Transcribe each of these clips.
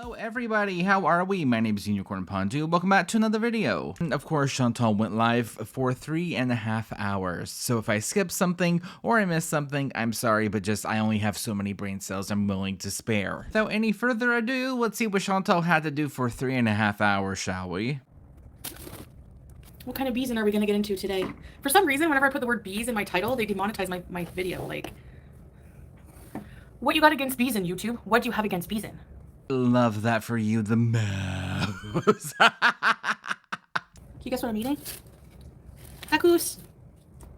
Hello everybody, how are we? My name is Unicorn Pondu. Welcome back to another video. And of course, Chantal went live for 3.5 hours. So if I skip something or I miss something, I'm sorry, but just I only have so many brain cells I'm willing to spare. Without any further ado, let's see what Chantal had to do for 3.5 hours, shall we? What kind of bees are we gonna get into today? For some reason, whenever I put the word bees in my title, they demonetize my video. Like, what you got against bees in YouTube? What do you have against bees in? Love that for you, the mouse. Can you guess what I'm eating? Tacos.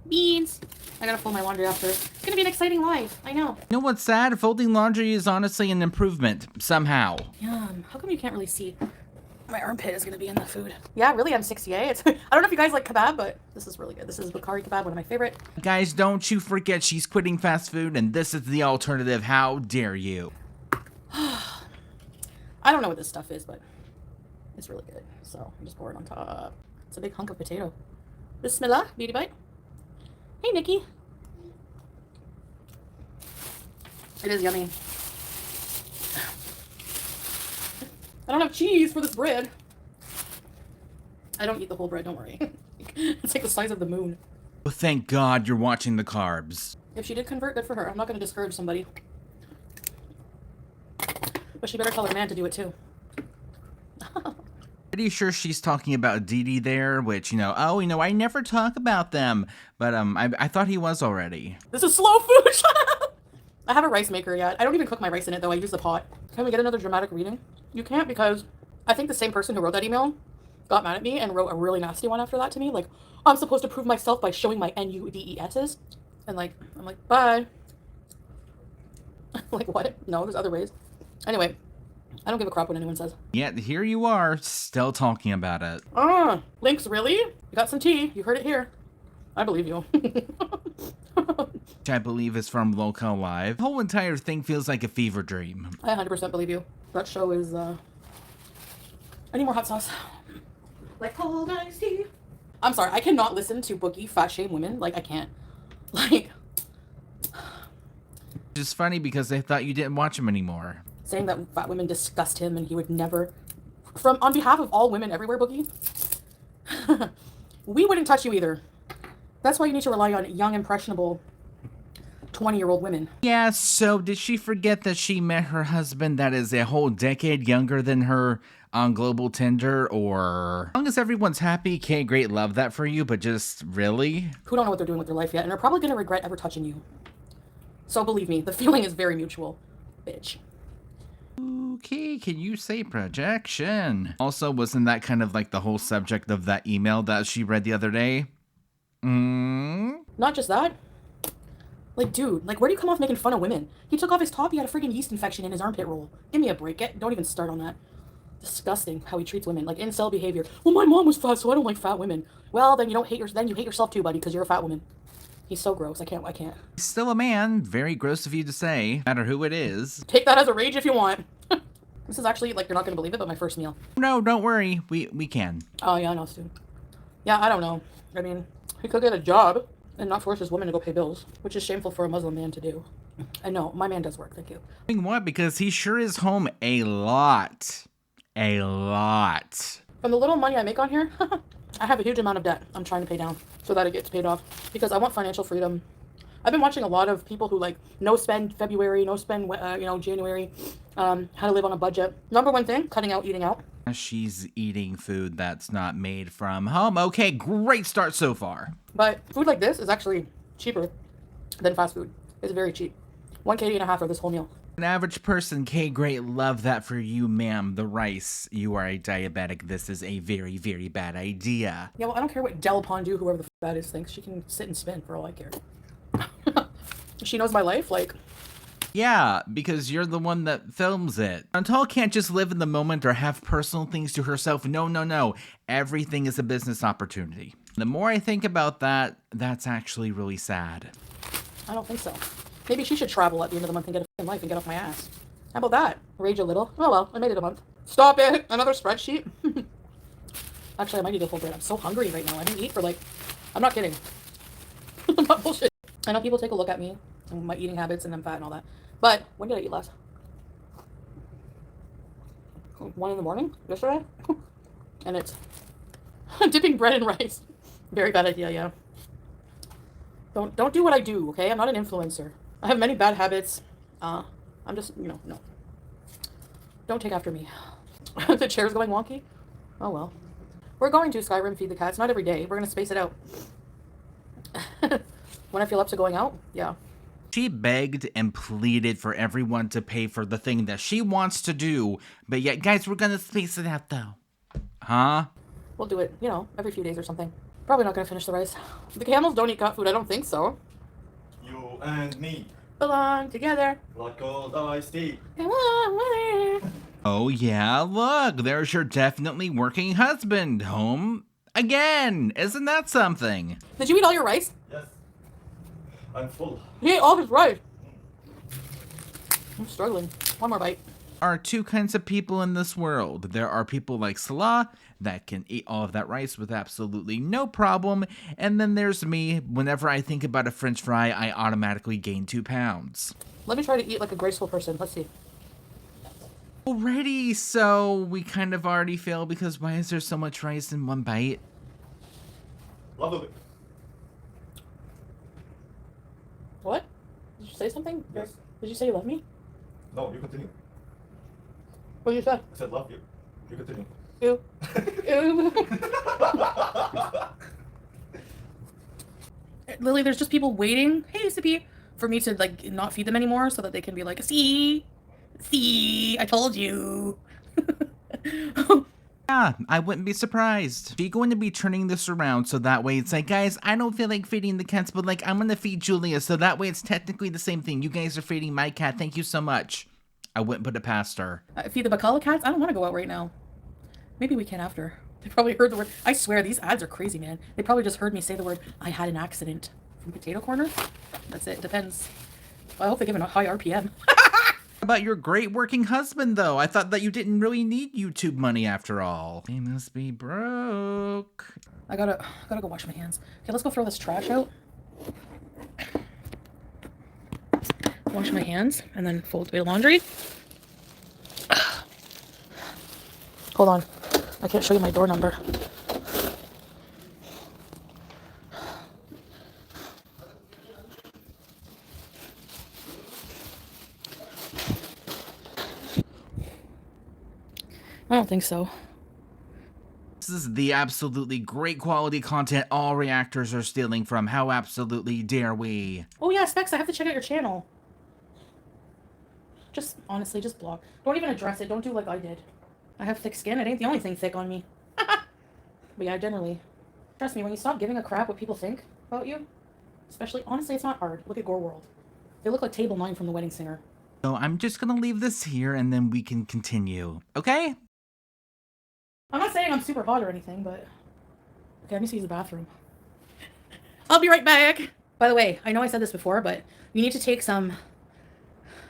Beans. I gotta fold my laundry after. It's gonna be an exciting life. I know. You know what's sad? Folding laundry is honestly an improvement, somehow. Yum. How come you can't really see? My armpit is gonna be in the food. Yeah, really, I'm 68. I don't know if you guys like kebab, but this is really good. This is Bakari kebab, one of my favorite. Guys, don't you forget she's quitting fast food and this is the alternative. How dare you? I don't know what this stuff is, but it's really good. So I'm just pour it on top. It's a big hunk of potato. Bismillah, beauty bite. Hey, Nikki. It is yummy. I don't have cheese for this bread. I don't eat the whole bread, don't worry. It's like the size of the moon. Oh, thank God you're watching the carbs. If she did convert, good for her. I'm not going to discourage somebody. But she better tell her man to do it too. Pretty sure she's talking about Didi there, which, I never talk about them. But I thought he was already. This is slow food. I have a rice maker yet. I don't even cook my rice in it though. I use the pot. Can we get another dramatic reading? You can't, because I think the same person who wrote that email got mad at me and wrote a really nasty one after that to me. Like, I'm supposed to prove myself by showing my NUDESs. And like, I'm like, bye. Like, what? No, there's other ways. Anyway, I don't give a crap what anyone says. Yet here you are, still talking about it. Links, really? You got some tea. You heard it here. I believe you. Which I believe is from Local Live. The whole entire thing feels like a fever dream. I 100% believe you. That show is, I need more hot sauce. Like cold iced tea. I'm sorry, I cannot listen to Boogie fat shame women. Like, I can't. Like... It's funny because they thought you didn't watch him anymore. Saying that fat women disgust him and he would never... on behalf of all women everywhere, Boogie, we wouldn't touch you either. That's why you need to rely on young, impressionable 20-year-old women. Yeah, so did she forget that she met her husband that is a whole decade younger than her on Global Tinder? Or, as long as everyone's happy, okay, great, love that for you, but just, really? Who don't know what they're doing with their life yet, and are probably going to regret ever touching you. So believe me, the feeling is very mutual. Bitch. Okay, can you say projection? Also, wasn't that kind of like the whole subject of that email that she read the other day? Not just that. Like, dude, like, where do you come off making fun of women? He took off his top, he had a freaking yeast infection in his armpit roll. Give me a break. Don't even start on that. Disgusting how he treats women. Like, incel behavior. Well, my mom was fat, so I don't like fat women. Well, then you hate yourself too, buddy, because you're a fat woman. He's so gross. I can't. He's still a man. Very gross of you to say, no matter who it is. Take that as a rage if you want. This is actually, like, you're not going to believe it, but my first meal. No, don't worry. We can. Oh, yeah, I know, Stu. Yeah, I don't know. I mean, he could get a job and not force his woman to go pay bills, which is shameful for a Muslim man to do. And no, my man does work, thank you. Doing what? Because he sure is home a lot. A lot. From the little money I make on here, I have a huge amount of debt I'm trying to pay down so that it gets paid off, because I want financial freedom. I've been watching a lot of people who, like, no spend February, no spend, January, how to live on a budget. Number one thing, cutting out eating out. She's eating food that's not made from home. Okay, great start so far. But food like this is actually cheaper than fast food. It's very cheap. $1.50 for this whole meal. An average person, okay, great, love that for you, ma'am. The rice, you are a diabetic. This is a very, very bad idea. Yeah, well, I don't care what Del Pondu, whoever the that is, thinks. She can sit and spin for all I care. She knows my life, like... Yeah, because you're the one that films it. Chantal can't just live in the moment or have personal things to herself. No. Everything is a business opportunity. The more I think about that, that's actually really sad. I don't think so. Maybe she should travel at the end of the month and get a f***ing life and get off my ass. How about that? Rage a little. Oh well, I made it a month. Stop it! Another spreadsheet? Actually, I might eat a full bread. I'm so hungry right now. I didn't eat for like... I'm not kidding. I'm not bullshit. I know people take a look at me and my eating habits and I'm fat and all that. But when did I eat last? 1 in the morning yesterday, and it's dipping bread in rice. Very bad idea, yeah. Don't do what I do, okay? I'm not an influencer. I have many bad habits. I'm just, no. Don't take after me. The chair's going wonky. Oh well. We're going to Skyrim feed the cats. Not every day. We're gonna space it out. When I feel up to going out, yeah. She begged and pleaded for everyone to pay for the thing that she wants to do, but yet, guys, we're gonna space it out though. Huh? We'll do it, every few days or something. Probably not gonna finish the rice. The camels don't eat cat food. I don't think so. You and me. Belong together. Like old iced tea. Oh yeah, look, there's your definitely working husband home again. Isn't that something? Did you eat all your rice? Yes. I'm full. He ate all his rice. I'm struggling. One more bite. There are two kinds of people in this world. There are people like Salah that can eat all of that rice with absolutely no problem, and then there's me. Whenever I think about a french fry, I automatically gain 2 pounds. Let me try to eat like a graceful person. Let's see. Already, so we kind of already failed because why is there so much rice in one bite? Love it. What? Did you say something? Yes. Did you say you love me? No, you continue. What did you say? I said love you. You continue. Ew. Ew. Lily, there's just people waiting, hey, Sippy, for me to like not feed them anymore so that they can be like, see, I told you. Yeah, I wouldn't be surprised. She's going to be turning this around so that way it's like, guys, I don't feel like feeding the cats, but like, I'm gonna feed Julia, so that way it's technically the same thing. You guys are feeding my cat, thank you so much. I wouldn't put it past her. Feed the bacala cats? I don't want to go out right now. Maybe we can after. They probably heard the word. I swear, these ads are crazy, man. They probably just heard me say the word, I had an accident. From Potato Corner? That's it. Depends. Well, I hope they give it a high RPM. About your great working husband, though. I thought that you didn't really need YouTube money after all. They must be broke. I gotta go wash my hands. Okay, let's go throw this trash out. Wash my hands and then fold away the laundry. Hold on. I can't show you my door number. I don't think so. This is the absolutely great quality content all reactors are stealing from. How absolutely dare we? Oh yeah, Specs, I have to check out your channel. Just, honestly, just block. Don't even address it. Don't do like I did. I have thick skin. It ain't the only thing thick on me. But yeah, generally. Trust me, when you stop giving a crap what people think about you, especially, honestly, it's not hard. Look at Gore World. They look like Table 9 from The Wedding Singer. So I'm just gonna leave this here and then we can continue, okay? I'm not saying I'm super hot or anything, but... Okay, I need to use the bathroom. I'll be right back! By the way, I know I said this before, but you need to take some...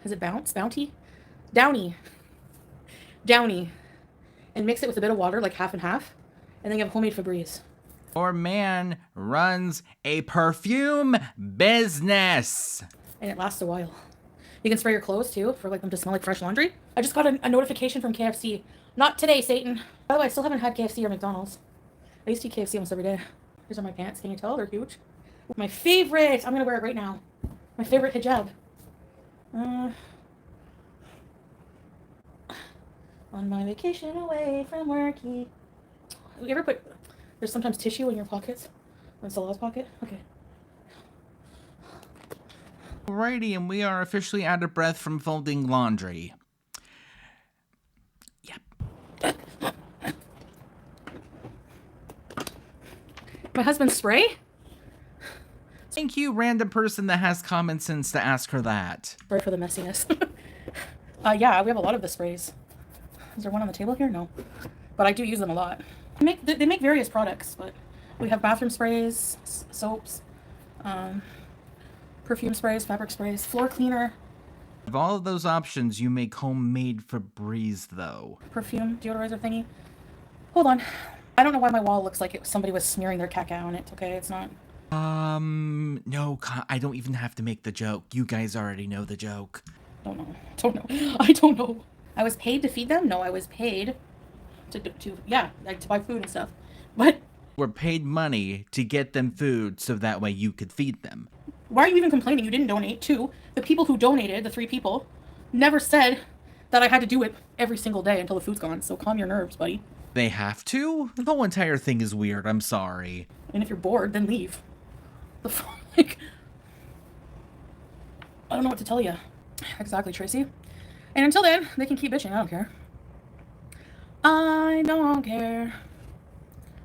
Is it Bounty? Downy. And mix it with a bit of water, like half and half. And then you have homemade Febreze. Your man runs a perfume business. And it lasts a while. You can spray your clothes, too, for like them to smell like fresh laundry. I just got a notification from KFC. Not today, Satan. By the way, I still haven't had KFC or McDonald's. I used to eat KFC almost every day. These are my pants. Can you tell? They're huge. My favorite! I'm gonna wear it right now. My favorite hijab. On my vacation away from work. You ever put... There's sometimes tissue in your pockets? In Salah's pocket? Okay. Alrighty, and we are officially out of breath from folding laundry. Yep. My husband's spray? Thank you, random person that has common sense to ask her that. Sorry for the messiness. Yeah, we have a lot of the sprays. Is there one on the table here? No. But I do use them a lot. They make various products, but we have bathroom sprays, soaps, perfume sprays, fabric sprays, floor cleaner. Of all of those options, you make homemade Febreze, though. Perfume deodorizer thingy. Hold on. I don't know why my wall looks like somebody was smearing their caca on it, okay? It's not. No, I don't even have to make the joke. You guys already know the joke. Don't know. I don't know. I was paid to feed them? No, I was paid yeah, like to buy food and stuff. But We're paid money to get them food so that way you could feed them. why are you even complaining? You didn't donate. Two, the people who donated, the 3 people, never said that I had to do it every single day until the food's gone. So calm your nerves, buddy. They have to? The whole entire thing is weird. I'm sorry. And if you're bored, then leave. The fuck? Like, I don't know what to tell you. Exactly, Tracy. And until then, they can keep bitching. I don't care. I don't care.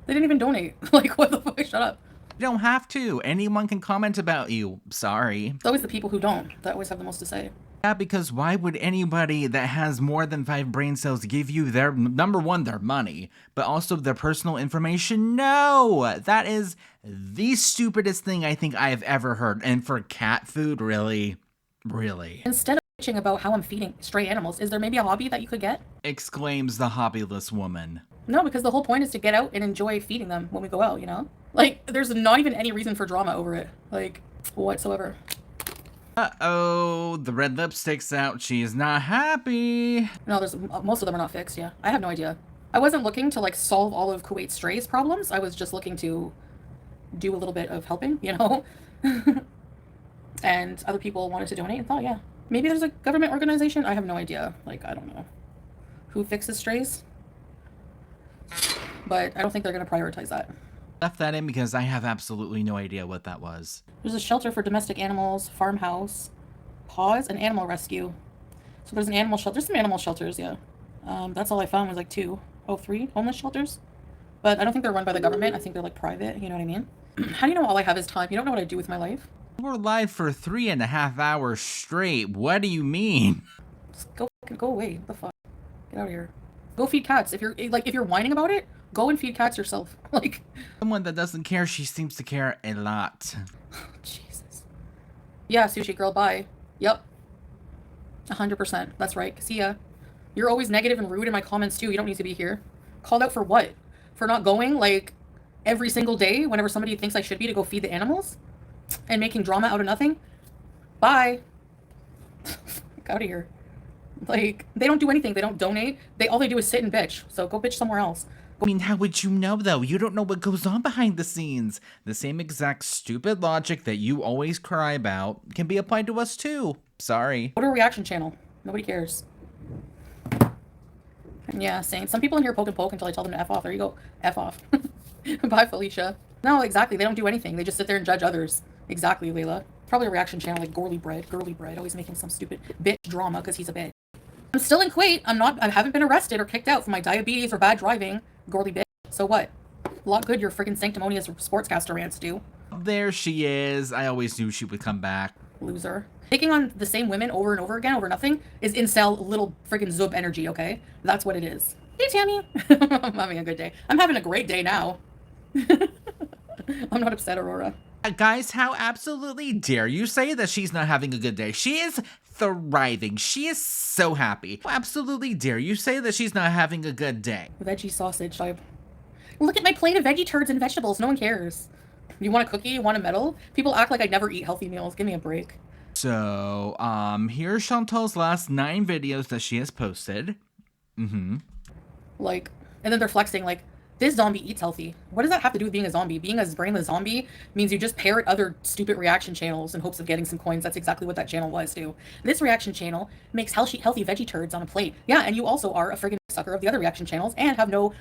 They didn't even donate. Like, what the fuck? Shut up. You don't have to. Anyone can comment about you. Sorry. It's always the people who don't that always have the most to say. Yeah, because why would anybody that has more than 5 brain cells give you their, number one, their money, but also their personal information? No! That is the stupidest thing I think I have ever heard. And for cat food, really? Really? Instead of bitching about how I'm feeding stray animals, is there maybe a hobby that you could get? Exclaims the hobbyless woman. No, because the whole point is to get out and enjoy feeding them when we go out, you know? Like, there's not even any reason for drama over it. Like, whatsoever. Uh-oh, the red lipstick's out. She is not happy. No, there's most of them are not fixed, yeah. I have no idea. I wasn't looking to, like, solve all of Kuwait's strays problems. I was just looking to do a little bit of helping, you know? And other people wanted to donate and thought, yeah. Maybe there's a government organization? I have no idea. Like, I don't know. Who fixes strays? But I don't think they're going to prioritize that. Left that in because I have absolutely no idea what that was. There's a shelter for domestic animals, farmhouse, pause, and animal rescue. So there's an animal shelter. There's some animal shelters, yeah. That's all I found was like 3 homeless shelters. But I don't think they're run by the government. I think they're like private, you know what I mean? How do you know all I have is time? You don't know what I do with my life? We're live for 3.5 hours straight. What do you mean? Just go away. What the fuck? Get out of here. Go feed cats. If you're whining about it, go and feed cats yourself. Like, Someone that doesn't care, she seems to care a lot. Jesus. Yeah, sushi girl, bye. Yep. 100%. That's right. See ya. You're always negative and rude in my comments too. You don't need to be here. Called out for what? For not going, like, every single day whenever somebody thinks I should be to go feed the animals? And making drama out of nothing? Bye. Get out of here. Like, they don't do anything. They don't donate. All they do is sit and bitch. So go bitch somewhere else. I mean, how would you know, though? You don't know what goes on behind the scenes. The same exact stupid logic that you always cry about can be applied to us, too. Sorry. Go to a reaction channel. Nobody cares. Yeah, same. Some people in here poke and poke until I tell them to F off. There you go. F off. Bye, Felicia. No, exactly. They don't do anything. They just sit there and judge others. Exactly, Layla. Probably a reaction channel like Girly Bread, always making some stupid bitch drama because he's a bitch. I'm still in Kuwait. I haven't been arrested or kicked out for my diabetes or bad driving. Girly bitch. So what? A lot good your freaking sanctimonious sportscaster rants do. There she is. I always knew she would come back. Loser. Taking on the same women over and over again over nothing is incel little freaking zub energy, okay? That's what it is. Hey, Tammy. I'm having a good day. I'm having a great day now. I'm not upset, Aurora. Guys, how absolutely dare you say that she's not having a good day? She is thriving. She is so happy. How absolutely dare you say that she's not having a good day? Veggie sausage type. Look at my plate of veggie turds and vegetables. No one cares. You want a cookie? You want a medal? People act like I never eat healthy meals. Give me a break. So, here's Chantal's last 9 videos that she has posted. Like, and then they're flexing like, this zombie eats healthy. What does that have to do with being a zombie? Being a brainless zombie means you just parrot other stupid reaction channels in hopes of getting some coins. That's exactly what that channel was, too. This reaction channel makes healthy veggie turds on a plate. Yeah, and you also are a friggin' sucker of the other reaction channels and have no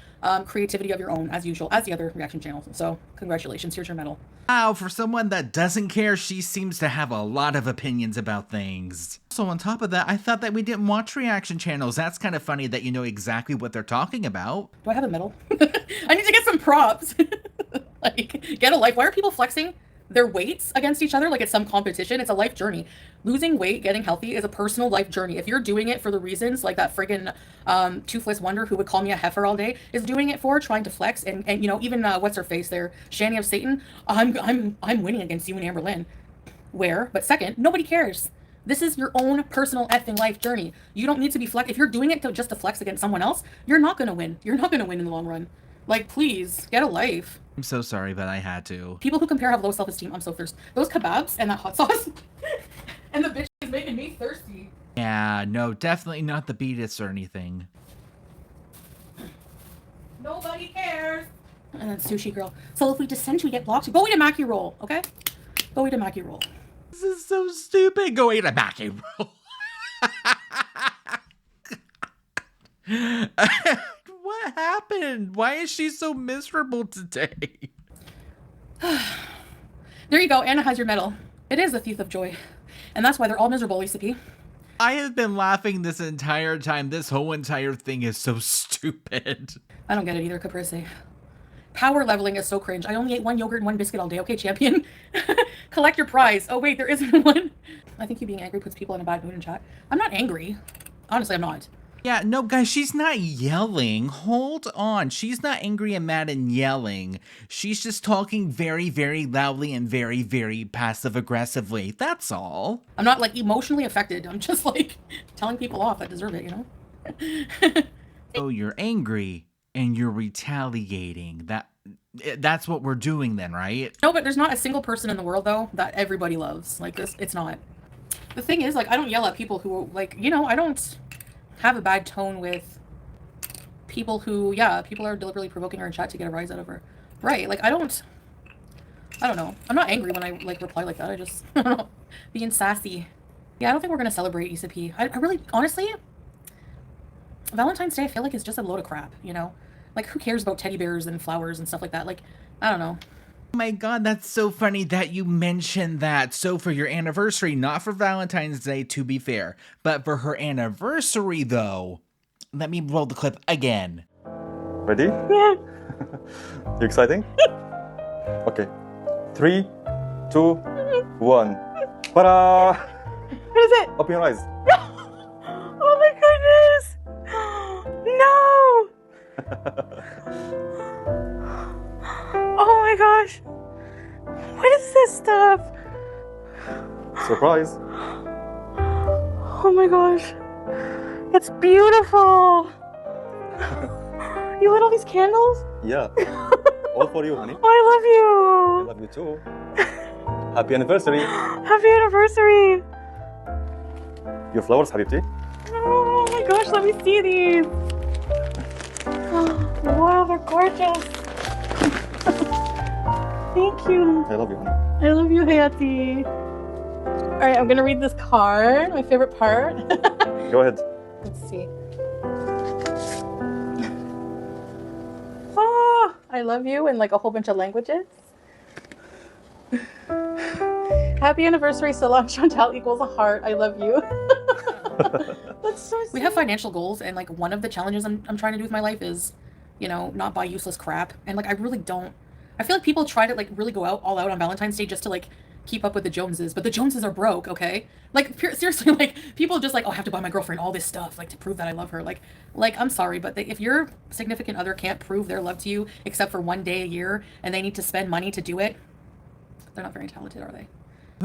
creativity of your own, as usual, as the other reaction channels. So, congratulations. Here's your medal. Wow, for someone that doesn't care, she seems to have a lot of opinions about things. So on top of that, I thought that we didn't watch reaction channels. That's kind of funny that you know exactly what they're talking about. Do I have a medal? I need to get some props. Like, get a life. Why are people flexing their weights against each other like it's some competition? It's a life journey. Losing weight, getting healthy is a personal life journey. If you're doing it for the reasons like that friggin' toothless wonder who would call me a heifer all day is doing it for trying to flex and you know, even what's her face there, Shani of Satan, I'm winning against you and Amber Lynn. Where? But second, nobody cares. This is your own personal effing life journey. You don't need to be flex. If you're doing it just to flex against someone else, you're not gonna win. You're not gonna win in the long run. Like, please, get a life. I'm so sorry, but I had to. People who compare have low self-esteem. I'm so thirsty. Those kebabs and that hot sauce and the bitch is making me thirsty. Yeah, no, definitely not the beatus or anything. Nobody cares. And then sushi girl. So if we descend, we get blocked. Go eat a maki roll, okay? Go eat a maki roll. This is so stupid. Go eat a maki roll. What happened? Why is she so miserable today? There you go. Anna has your medal. It is the thief of joy. And that's why they're all miserable, Lisa P. I have been laughing this entire time. This whole entire thing is so stupid. I don't get it either, Caprese. Power leveling is so cringe. I only ate 1 yogurt and 1 biscuit all day. Okay, champion. Collect your prize. Oh, wait, there isn't one. I think you being angry puts people in a bad mood in chat. I'm not angry. Honestly, I'm not. Yeah, no, guys, she's not yelling. Hold on. She's not angry and mad and yelling. She's just talking very, very loudly and very, very passive-aggressively. That's all. I'm not, like, emotionally affected. I'm just, like, telling people off that deserve it, you know? So you're angry and you're retaliating. That's what we're doing then, right? No, but there's not a single person in the world, though, that everybody loves. Like, this, it's not. The thing is, like, I don't yell at people who, like, you know, I don't have a bad tone with people who, yeah, people are deliberately provoking her in chat to get a rise out of her. Right, like, I don't know. I'm not angry when I, like, reply like that. I just, I don't know, being sassy. Yeah, I don't think we're gonna celebrate Issa P. I really, honestly, Valentine's Day, I feel like it's just a load of crap, you know? Like, who cares about teddy bears and flowers and stuff like that? Like, I don't know. Oh my god, that's so funny that you mentioned that. So for your anniversary, not for Valentine's Day, to be fair, but for her anniversary, though, let me roll the clip again. Ready? Yeah. You exciting? Okay. 3, 2, 1. Ta-da! What is it? Open your eyes. Oh my goodness! No! Oh my gosh! What is this stuff? Surprise. Oh my gosh! It's beautiful! You lit all these candles? Yeah. All for you, honey. Oh, I I love love you too. Happy anniversary. you! Happy anniversary! Your flowers, Habibti. Oh my gosh, let me see these! Wow, they're gorgeous! Thank you! I love you, honey. I love you, Hayati. Alright, I'm gonna read this card, my favorite part. Go ahead. Let's see. Oh, I love you in like a whole bunch of languages. Happy anniversary, Salam Chantal equals a heart. I love you. That's so sweet. We have financial goals, and like one of the challenges I'm trying to do with my life is, you know, not buy useless crap. And like I really don't. I feel like people try to like really go all out on Valentine's Day just to like keep up with the Joneses, but the Joneses are broke, okay? Like seriously, like people just like, oh, I have to buy my girlfriend all this stuff like to prove that I love her. Like I'm sorry, but if your significant other can't prove their love to you except for 1 day a year, and they need to spend money to do it, they're not very talented, are they?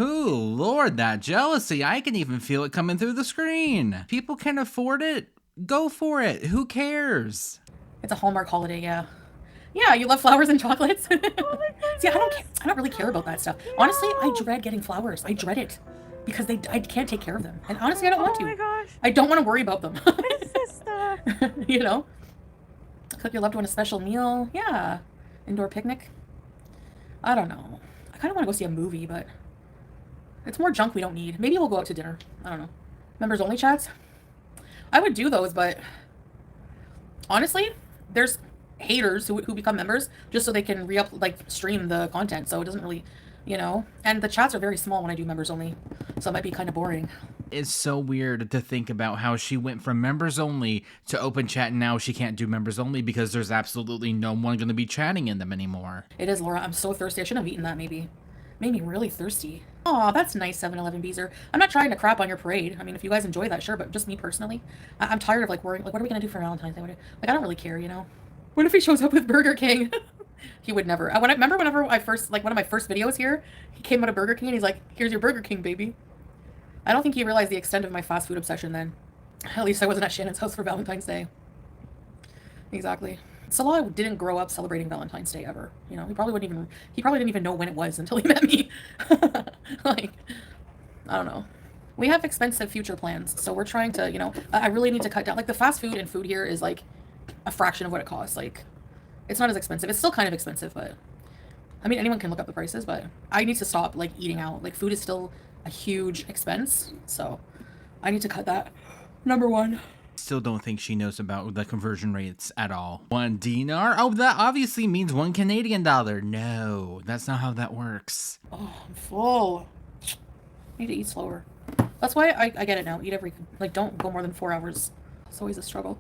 Ooh, Lord, that jealousy. I can even feel it coming through the screen. People can afford it. Go for it. Who cares? It's a Hallmark holiday, yeah. Yeah, you love flowers and chocolates? See, I don't really care about that stuff. Honestly, I dread getting flowers. I dread it. Because I can't take care of them. And honestly, I don't want to. Oh my gosh. I don't want to worry about them. What is this stuff? You know? Cook your loved one a special meal. Yeah. Indoor picnic. I don't know. I kind of want to go see a movie, but it's more junk we don't need. Maybe we'll go out to dinner. I don't know. Members only chats? I would do those, but honestly, there's haters who become members just so they can stream the content. So it doesn't really, you know, and the chats are very small when I do members only. So it might be kind of boring. It's so weird to think about how she went from members only to open chat, and now she can't do members only because there's absolutely no one going to be chatting in them anymore. It is, Laura. I'm so thirsty. I shouldn't have eaten that, maybe. Made me really thirsty. Aw, that's nice, 7-Eleven Beezer. I'm not trying to crap on your parade. I mean, if you guys enjoy that, sure, but just me personally. I'm tired of, like, worrying, like, what are we going to do for Valentine's Day? Like, I don't really care, you know? What if he shows up with Burger King? He would never. Remember whenever I first, like, one of my first videos here, he came out of Burger King and he's like, here's your Burger King, baby. I don't think he realized the extent of my fast food obsession then. At least I wasn't at Shannon's house for Valentine's Day. Exactly. Salah didn't grow up celebrating Valentine's Day ever. You know, he probably didn't even know when it was until he met me. Like, I don't know. we have expensive future plans, so we're trying to, you know, I really need to cut down. Like, the fast food and food here is like a fraction of what it costs. Like, it's not as expensive. It's still kind of expensive, but I mean, anyone can look up the prices, but I need to stop like eating out. Like, food is still a huge expense, so I need to cut that. Number one. Still don't think she knows about the conversion rates at all. 1 dinar? Oh, that obviously means 1 Canadian dollar. No, that's not how that works. Oh, I'm full. I need to eat slower. That's why I get it now. Eat every, like, don't go more than 4 hours. It's always a struggle.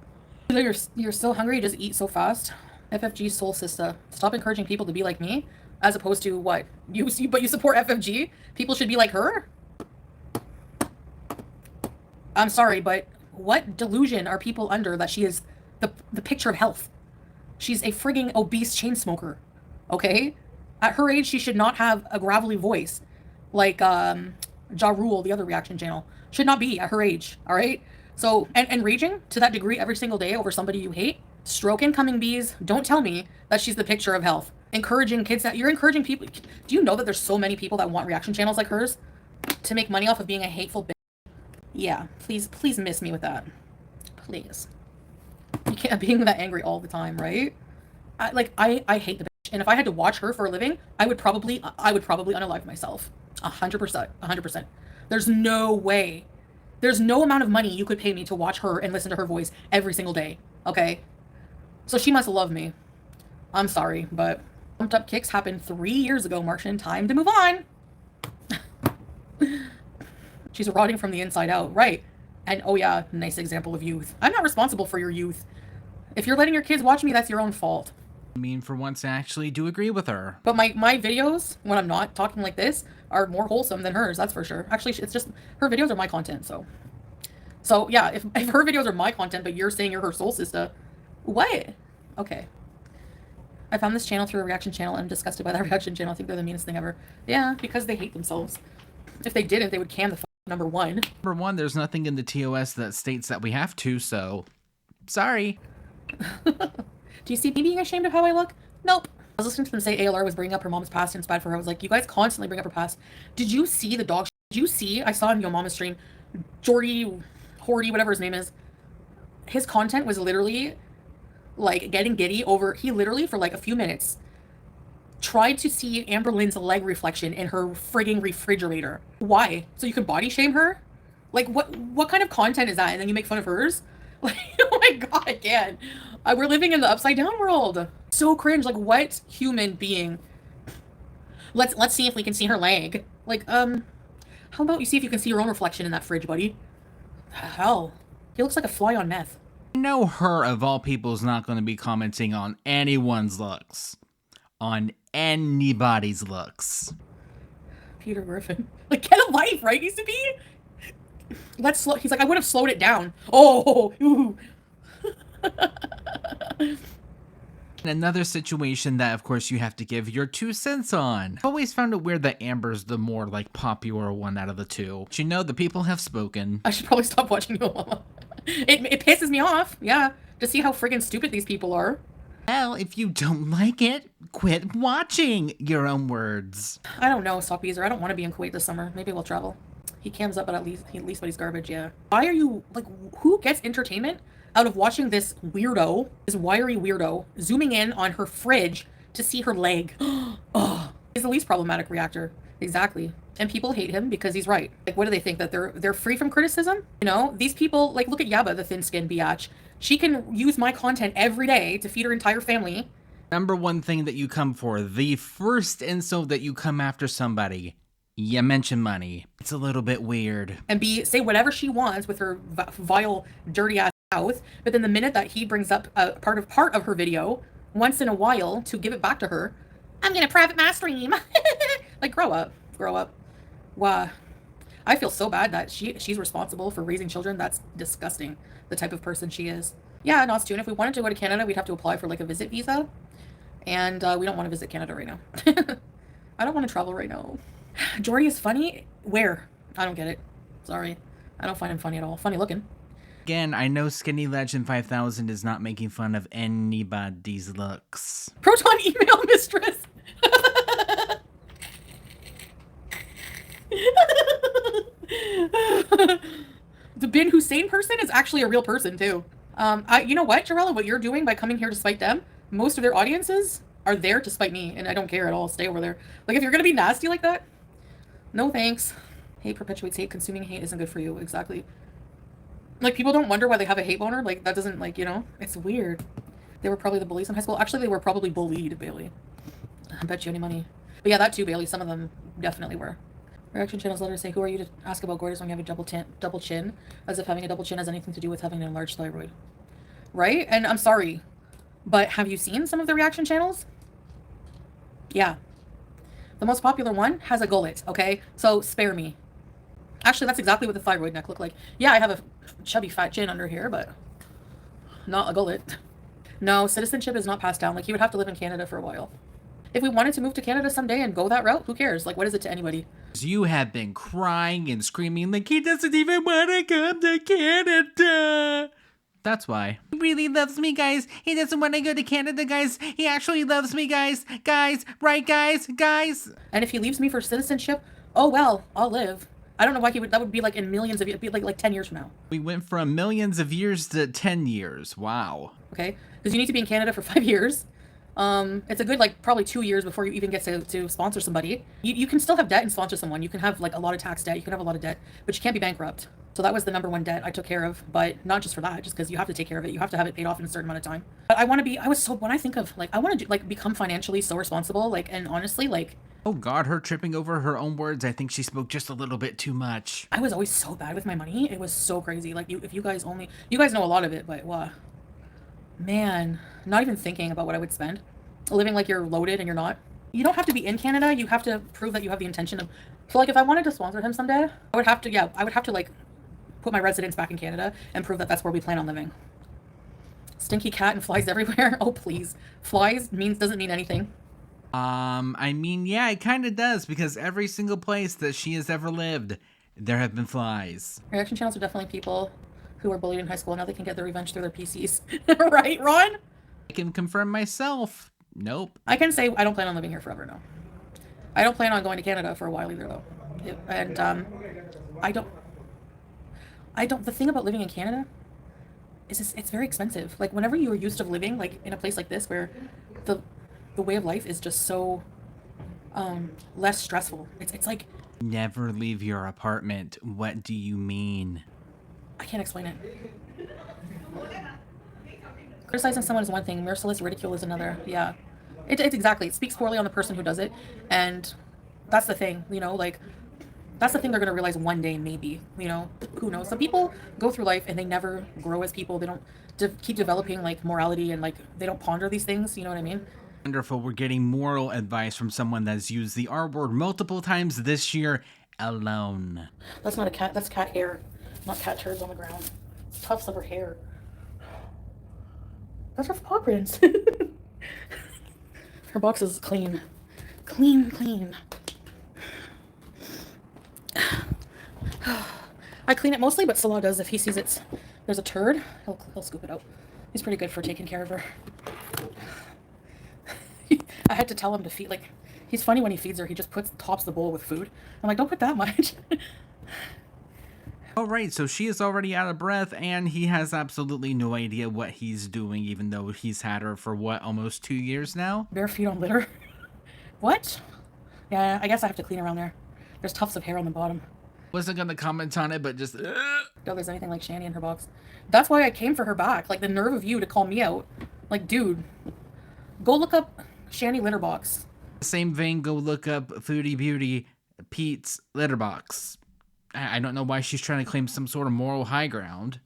You're so hungry, you just eat so fast. FFG soul sister. Stop encouraging people to be like me, as opposed to what? But you support FFG? People should be like her? I'm sorry, but what delusion are people under that she is the picture of health? She's a frigging obese chain smoker, okay? At her age, she should not have a gravelly voice like Ja Rule, the other reaction channel. Should not be at her age, all right? So, and raging to that degree every single day over somebody you hate? Stroke incoming bees, don't tell me that she's the picture of health. Encouraging kids that, you're encouraging people. Do you know that there's so many people that want reaction channels like hers to make money off of being a hateful bitch? Yeah, please miss me with that. Please. You can't being that angry all the time, right? I hate the bitch. And if I had to watch her for a living, I would probably unalive myself. 100%. 100%. There's no way. There's no amount of money you could pay me to watch her and listen to her voice every single day. Okay? So she must love me. I'm sorry, but pumped up kicks happened 3 years ago, Martian. Time to move on. She's rotting from the inside out, right? And oh yeah, nice example of youth. I'm not responsible for your youth. If you're letting your kids watch me, that's your own fault. I mean, for once, I actually do agree with her. But my videos, when I'm not talking like this, are more wholesome than hers, that's for sure. Actually, it's just, her videos are my content, so. So yeah, if her videos are my content, but you're saying you're her soul sister, what? Okay. I found this channel through a reaction channel and I'm disgusted by that reaction channel. I think they're the meanest thing ever. Yeah, because they hate themselves. If they didn't, they would can the number one. Number one, there's nothing in the TOS that states that we have to, so sorry. Do you see me being ashamed of how I look? Nope. I was listening to them say ALR was bringing up her mom's past and it's bad for her. I was like, you guys constantly bring up her past. Did you see the dog? Did you see? I saw on Yo Mama's stream, Jordy, Hordy, whatever his name is. His content was literally like getting giddy over. He literally for like a few minutes tried to see Amber Lynn's leg reflection in her frigging refrigerator. Why? So you can body shame her? Like what kind of content is that? And then you make fun of hers? Like, oh my god, again. We're living in the upside down world. So cringe. Like, what human being? Let's see if we can see her leg. Like, how about you see if you can see your own reflection in that fridge, buddy? Hell, he looks like a fly on meth. I know her, of all people, is not going to be commenting on anyone's looks. On anybody's looks. Peter Griffin. Like, get a life, right? Used to be. Let's slow. He's like, I would have slowed it down. Oh, ooh. Another situation that, of course, you have to give your 2 cents on. I've always found it weird that Amber's the more, like, popular one out of the two. But you know, the people have spoken. I should probably stop watching Yo Mama. It pisses me off, yeah, to see how friggin' stupid these people are. Well, if you don't like it, quit watching. Your own words. I don't know, Sockbeezer. I don't want to be in Kuwait this summer. Maybe we'll travel. He cams up, but at least but he's garbage, yeah. Why are you, like, who gets entertainment out of watching this weirdo, this wiry weirdo, zooming in on her fridge to see her leg? Oh, he's the least problematic reactor. Exactly. And people hate him because he's right. Like, what do they think? That they're free from criticism? You know, these people, like, look at Yaba, the thin-skinned biatch. She can use my content every day to feed her entire family. Number one thing that you come for, the first insult that you come after somebody, you mention money. It's a little bit weird. And say whatever she wants with her vile, dirty-ass mouth, but then the minute that he brings up a part of her video, once in a while, to give it back to her, I'm gonna private my stream. Like, grow up. Grow up. Wow. I feel so bad that she's responsible for raising children. That's disgusting, the type of person she is. Yeah, Nostune, if we wanted to go to Canada, we'd have to apply for, like, a visit visa. And we don't want to visit Canada right now. I don't want to travel right now. Jordy is funny? Where? I don't get it. Sorry. I don't find him funny at all. Funny looking. Again, I know Skinny Legend 5000 is not making fun of anybody's looks. Proton email mistress! The Bin Hussein person is actually a real person too. You know what, Jarella, what you're doing by coming here to spite them, most of their audiences are there to spite me, and I don't care at all. Stay over there. Like, if you're gonna be nasty like that, no thanks. Hate perpetuates hate. Consuming hate isn't good for you. Exactly. Like, people don't wonder why they have a hate boner. Like, that doesn't, like, you know, it's weird. They were probably the bullies in high school. Actually, they were probably bullied, Bailey. I bet you any money. But yeah, that too, Bailey. Some of them definitely were. Reaction channels letters say, who are you to ask about gorgeous when you have a double chin? As if having a double chin has anything to do with having an enlarged thyroid. Right? And I'm sorry, but have you seen some of the reaction channels? Yeah. The most popular one has a gullet, okay? So spare me. Actually, that's exactly what the thyroid neck looked like. Yeah, I have a chubby fat chin under here, but not a gullet. No, citizenship is not passed down. Like, you would have to live in Canada for a while. If we wanted to move to Canada someday and go that route, who cares? Like, what is it to anybody? You have been crying and screaming like he doesn't even want to come to Canada. That's why. He really loves me, guys. He doesn't want to go to Canada, guys. He actually loves me, guys. Guys, right, guys? Guys. And if he leaves me for citizenship, oh well, I'll live. I don't know why he would. That would be like in millions of years. It'd be like 10 years from now. We went from millions of years to 10 years. Wow. Okay, because you need to be in Canada for 5 years. It's a good, like, probably 2 years before you even get to sponsor somebody. You can still have debt and sponsor someone. You can have, like, a lot of tax debt. You can have a lot of debt, but you can't be bankrupt. So that was the #1 debt I took care of, but not just for that, just because you have to take care of it. You have to have it paid off in a certain amount of time. But when I think of, like, I want to, like, become financially so responsible, like, and honestly, like... Oh God, her tripping over her own words. I think she spoke just a little bit too much. I was always so bad with my money. It was so crazy. Like, if you guys only... You guys know a lot of it, but, wow. Man, not even thinking about what I would spend. Living like you're loaded and you're not. You don't have to be in Canada. You have to prove that you have the intention of... So, like, if I wanted to sponsor him someday, I would have to, like, put my residence back in Canada and prove that that's where we plan on living. Stinky cat and flies everywhere. Oh, please. Flies doesn't mean anything. I mean, yeah, it kind of does, because every single place that she has ever lived, there have been flies. Reaction channels are definitely people who were bullied in high school, and now they can get their revenge through their PCs. Right, Ron? I can confirm myself. Nope. I can say I don't plan on living here forever, no. I don't plan on going to Canada for a while either, though. The thing about living in Canada is it's very expensive. Like, whenever you are used to living, like, in a place like this where the way of life is just so less stressful. It's like... Never leave your apartment. What do you mean? I can't explain it. Criticizing someone is one thing. Merciless ridicule is another. Yeah. It's exactly. It speaks poorly on the person who does it. And that's the thing, you know, like, that's the thing they're going to realize one day, maybe, you know, who knows? Some people go through life and they never grow as people. They don't keep developing, like, morality, and, like, they don't ponder these things. You know what I mean? Wonderful. We're getting moral advice from someone that's used the R word multiple times this year alone. That's not a cat. That's cat hair, not cat turds on the ground. It's tufts of her hair. That's her paw prints. Her box is clean. Clean. I clean it mostly, but Salah does. If he sees there's a turd, he'll scoop it out. He's pretty good for taking care of her. I had to tell him to feed, like, he's funny when he feeds her. He just tops the bowl with food. I'm like, don't put that much. All right, so she is already out of breath, and he has absolutely no idea what he's doing, even though he's had her for, what, almost 2 years now? Bare feet on litter. What? Yeah, I guess I have to clean around there. There's tufts of hair on the bottom. Wasn't gonna comment on it, but just... No, there's anything like Shani in her box. That's why I came for her back. Like, the nerve of you to call me out. Like, dude, go look up Shani litter box. Same vein, go look up Foodie Beauty Pete's litter box. I don't know why she's trying to claim some sort of moral high ground.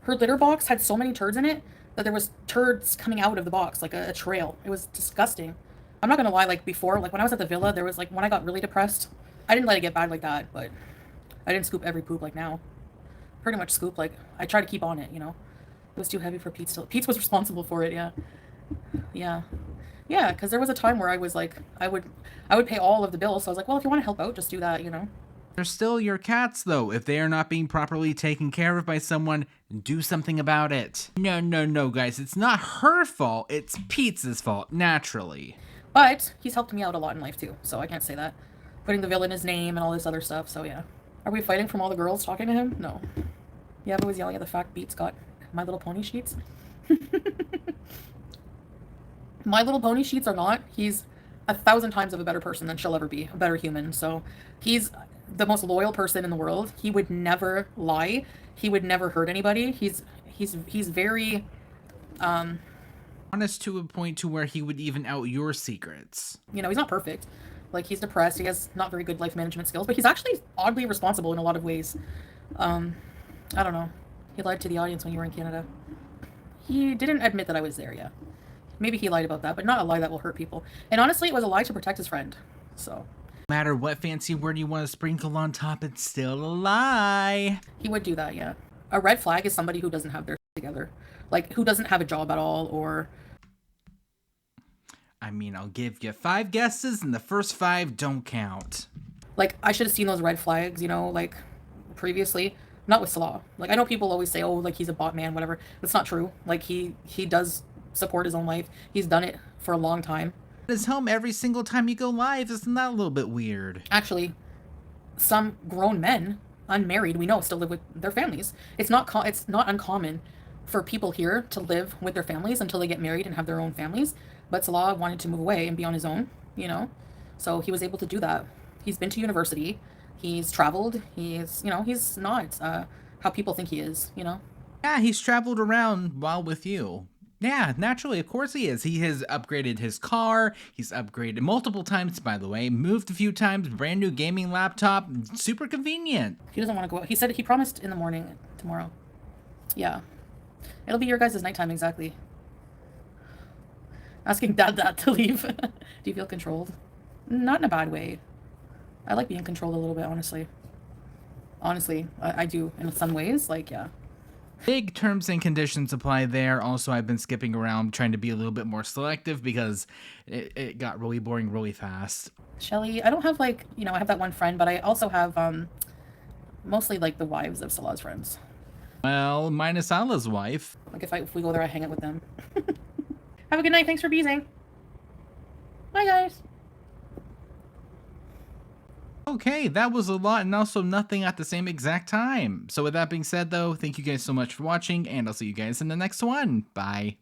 Her litter box had so many turds in it that there was turds coming out of the box, like a trail. It was disgusting. I'm not gonna lie, like, before, like, when I was at the villa, there was, like, when I got really depressed, I didn't let it get bad like that, but I didn't scoop every poop like now. Pretty much scoop, like, I try to keep on it, you know? It was too heavy for Pete still. Pete was responsible for it, yeah. Yeah, because there was a time where I was, like, I would pay all of the bills, so I was like, well, if you want to help out, just do that, you know? They're still your cats, though. If they are not being properly taken care of by someone, do something about it. No, guys. It's not her fault. It's Pete's fault, naturally. But he's helped me out a lot in life, too, so I can't say that. Putting the villa in his name and all this other stuff, so yeah. Are we fighting from all the girls talking to him? No. Yeah, I was yelling at the fact Beats got My Little Pony sheets. My Little Pony sheets are not. He's 1,000 times of a better person than she'll ever be, a better human. So he's the most loyal person in the world. He would never lie. He would never hurt anybody. He's very honest to a point to where he would even out your secrets. you know, he's not perfect. Like, he's depressed. He has not very good life management skills, but he's actually oddly responsible in a lot of ways. I don't know. He lied to the audience when you were in Canada. He didn't admit that I was there yet. Maybe he lied about that, but not a lie that will hurt people. And honestly, it was a lie to protect his friend. So No matter what fancy word you want to sprinkle on top, it's still a lie. he would do that, yeah. A red flag is somebody who doesn't have their together. Like, who doesn't have a job at all, or... I mean, I'll give you 5 guesses and the first 5 don't count. Like, I should have seen those red flags, you know, like, previously. Not with Salah. Like, I know people always say, oh, like, he's a bot man, whatever. That's not true. Like, he does support his own life. He's done it for a long time. His home every single time you go live, isn't that a little bit weird? Actually, some grown men, unmarried, we know, still live with their families. It's not uncommon for people here to live with their families until they get married and have their own families. But Salah wanted to move away and be on his own, you know? So he was able to do that. He's been to university. He's traveled. He's, you know, he's not how people think he is, you know? Yeah, he's traveled around while with you. Yeah, naturally, of course he is. He has upgraded his car. He's upgraded multiple times, by the way. Moved a few times, brand new gaming laptop. Super convenient. He doesn't want to go out. He said he promised in the morning tomorrow. Yeah. It'll be your guys' nighttime, exactly. Asking Dad to leave. Do you feel controlled? Not in a bad way. I like being controlled a little bit, honestly. Honestly, I do in some ways. Like, yeah. Big terms and conditions apply there. Also, I've been skipping around trying to be a little bit more selective because it got really boring really fast. Shelly, I don't have, like, you know, I have that one friend, but I also have mostly, like, the wives of Salah's friends. Well, minus Allah's wife. Like, if we go there, I hang out with them. Have a good night. Thanks for beezing. Bye, guys. Okay, that was a lot and also nothing at the same exact time. So with that being said, though, thank you guys so much for watching, and I'll see you guys in the next one. Bye.